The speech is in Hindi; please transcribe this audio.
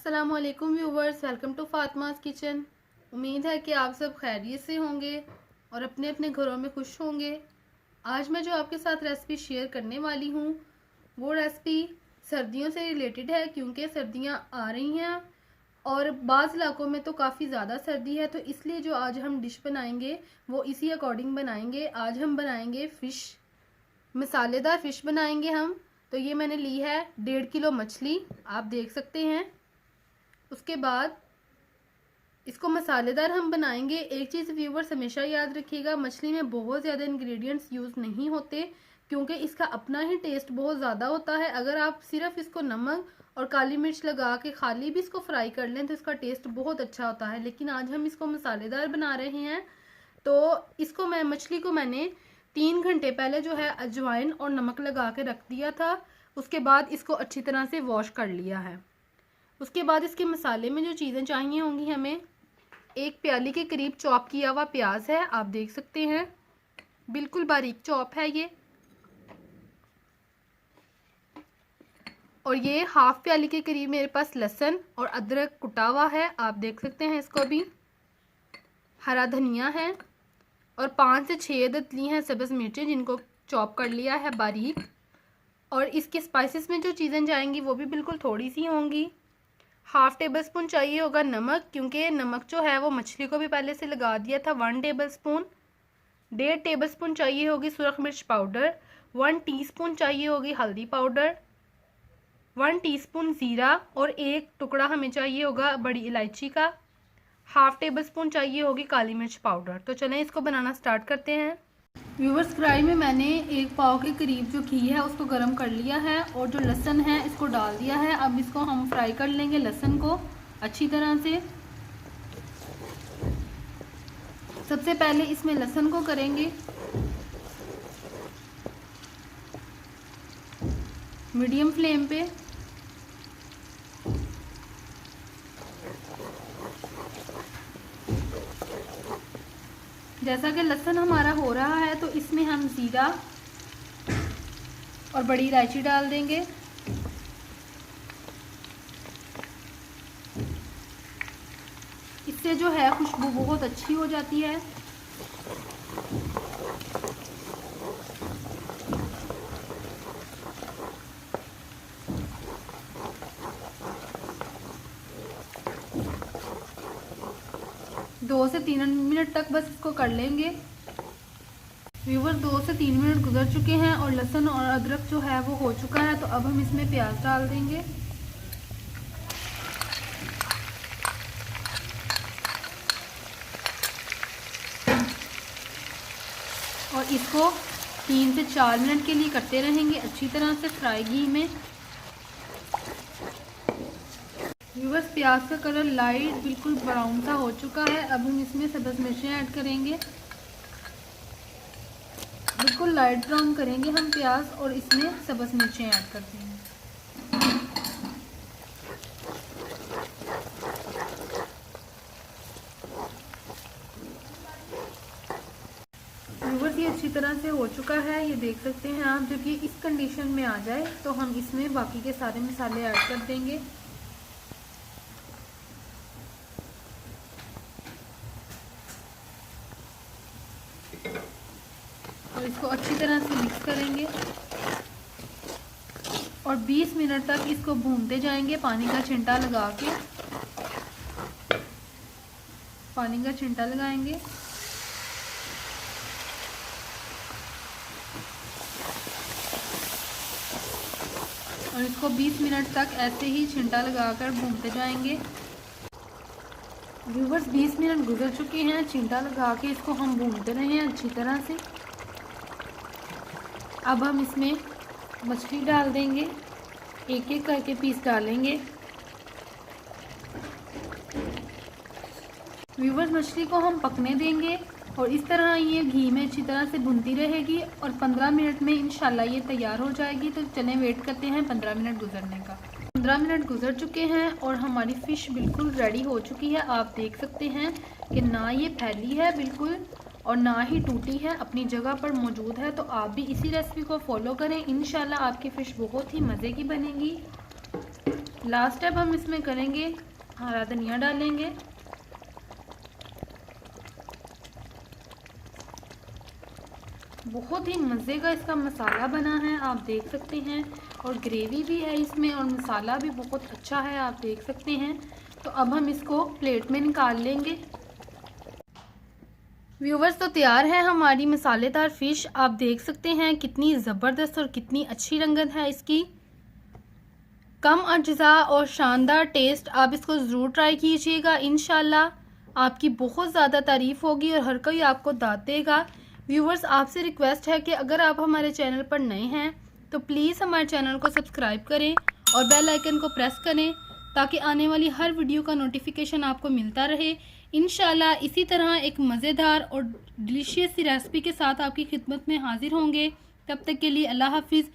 अस्सलामुअलैकुम viewers, welcome to Fatima's kitchen. उम्मीद है कि आप सब खैरियत से होंगे और अपने अपने घरों में खुश होंगे। आज मैं जो आपके साथ रेसिपी शेयर करने वाली हूँ वो रेसिपी सर्दियों से रिलेटेड है, क्योंकि सर्दियाँ आ रही हैं और बाज़ इलाकों में तो काफ़ी ज़्यादा सर्दी है, तो इसलिए जो आज हम डिश बनाएंगे वो इसी अकॉर्डिंग बनाएंगे। आज हम बनाएंगे फ़िश, मसालेदार फ़िश बनाएंगे हम। तो ये मैंने ली है 1.5 किलो मछली, आप देख सकते हैं। उसके बाद इसको मसालेदार हम बनाएंगे। एक चीज़ व्यूवर्स हमेशा याद रखिएगा, मछली में बहुत ज़्यादा इंग्रेडिएंट्स यूज़ नहीं होते, क्योंकि इसका अपना ही टेस्ट बहुत ज़्यादा होता है। अगर आप सिर्फ इसको नमक और काली मिर्च लगा के खाली भी इसको फ्राई कर लें तो इसका टेस्ट बहुत अच्छा होता है, लेकिन आज हम इसको मसालेदार बना रहे हैं। तो इसको मछली को मैंने 3 घंटे पहले जो है अजवाइन और नमक लगा के रख दिया था। उसके बाद इसको अच्छी तरह से वॉश कर लिया है। उसके बाद इसके मसाले में जो चीज़ें चाहिए होंगी हमें, 1 प्याली के करीब चॉप किया हुआ प्याज है, आप देख सकते हैं, बिल्कुल बारीक चॉप है ये। और ये 1/2 प्याली के करीब मेरे पास लहसुन और अदरक कुटा हुआ है, आप देख सकते हैं इसको भी। हरा धनिया है और 5 से 6 अदद ली हैं सब्ज़ मिर्चें, जिनको चॉप कर लिया है बारीक। और इसके स्पाइसेस में जो चीज़ें जाएंगी वो भी बिल्कुल थोड़ी सी होंगी। 1/2 टेबल स्पून चाहिए होगा नमक, क्योंकि नमक जो है वो मछली को भी पहले से लगा दिया था। 1 टेबल स्पून। 1.5 टेबल स्पून चाहिए होगी सुरख मिर्च पाउडर। 1 टीस्पून चाहिए होगी हल्दी पाउडर। 1 टीस्पून ज़ीरा और 1 टुकड़ा हमें चाहिए होगा बड़ी इलायची का। 1/2 टेबल स्पून चाहिए होगी काली मिर्च पाउडर। तो चलें इसको बनाना स्टार्ट करते हैं। व्यूवर्स, कढ़ाई में मैंने 1 पाव के करीब जो घी है उसको गर्म कर लिया है और जो लहसुन है इसको डाल दिया है। अब इसको हम फ्राई कर लेंगे, लहसुन को अच्छी तरह से। सबसे पहले इसमें लहसुन को करेंगे मीडियम फ्लेम पे। जैसा कि लहसुन हमारा हो रहा है तो इसमें हम ज़ीरा और बड़ी इलायची डाल देंगे। इससे जो है खुशबू बहुत अच्छी हो जाती है। दो से 3 मिनट तक बस इसको कर लेंगे। व्यूवर, 2 से 3 मिनट गुजर चुके हैं और लहसुन और अदरक जो है वो हो चुका है। तो अब हम इसमें प्याज डाल देंगे और इसको 3 से 4 मिनट के लिए करते रहेंगे अच्छी तरह से फ्राई घी में। व्यूवर्स, प्याज का कलर लाइट बिल्कुल ब्राउन सा हो चुका है। अब हम इसमें सब्ज़ मिर्चें ऐड करेंगे, बिल्कुल लाइट ब्राउन करेंगे हम प्याज और इसमें सब्ज़ मिर्चें ऐड कर देंगे। व्यूवर्स, ये अच्छी तरह से हो चुका है, ये देख सकते हैं आप। जब ये इस कंडीशन में आ जाए तो हम इसमें बाकी के सारे मसाले ऐड कर देंगे। और इसको अच्छी तरह से मिक्स करेंगे और 20 मिनट तक इसको भूनते जाएंगे पानी का छिंटा लगा के। पानी का छिंटा लगाएंगे और इसको 20 मिनट तक ऐसे ही छिंटा लगाकर भूनते जाएंगे। व्यूवर्स, 20 मिनट गुजर चुके हैं, छिंटा लगा के इसको हम भूनते रहे हैं अच्छी तरह से। अब हम इसमें मछली डाल देंगे, एक एक करके पीस डालेंगे। व्यूवर्स, मछली को हम पकने देंगे और इस तरह ये घी में अच्छी तरह से भुनती रहेगी और 15 मिनट में इंशाल्लाह ये तैयार हो जाएगी। तो चलें वेट करते हैं 15 मिनट गुजरने का। 15 मिनट गुजर चुके हैं और हमारी फ़िश बिल्कुल रेडी हो चुकी है। आप देख सकते हैं कि ना ये फैली है बिल्कुल और ना ही टूटी है, अपनी जगह पर मौजूद है। तो आप भी इसी रेसिपी को फॉलो करें, इंशाल्लाह आपकी फ़िश बहुत ही मज़े की बनेगी। लास्ट स्टेप हम इसमें करेंगे, हरा धनिया डालेंगे। बहुत ही मज़े का इसका मसाला बना है, आप देख सकते हैं, और ग्रेवी भी है इसमें और मसाला भी बहुत अच्छा है, आप देख सकते हैं। तो अब हम इसको प्लेट में निकाल लेंगे। व्यूवर्स, तो तैयार है हमारी मसालेदार फ़िश। आप देख सकते हैं कितनी ज़बरदस्त और कितनी अच्छी रंगत है इसकी, कम अज्जा और शानदार टेस्ट। आप इसको ज़रूर ट्राई कीजिएगा, इंशाल्लाह आपकी बहुत ज़्यादा तारीफ़ होगी और हर कोई आपको दाद देगा। व्यूवर्स, आपसे रिक्वेस्ट है कि अगर आप हमारे चैनल पर नए हैं तो प्लीज़ हमारे चैनल को सब्सक्राइब करें और बेल आइकन को प्रेस करें ताकि आने वाली हर वीडियो का नोटिफिकेशन आपको मिलता रहे। इंशाल्लाह इसी तरह एक मज़ेदार और डिलीशियस सी रेसिपी के साथ आपकी खिदमत में हाजिर होंगे। तब तक के लिए अल्लाह हाफिज़।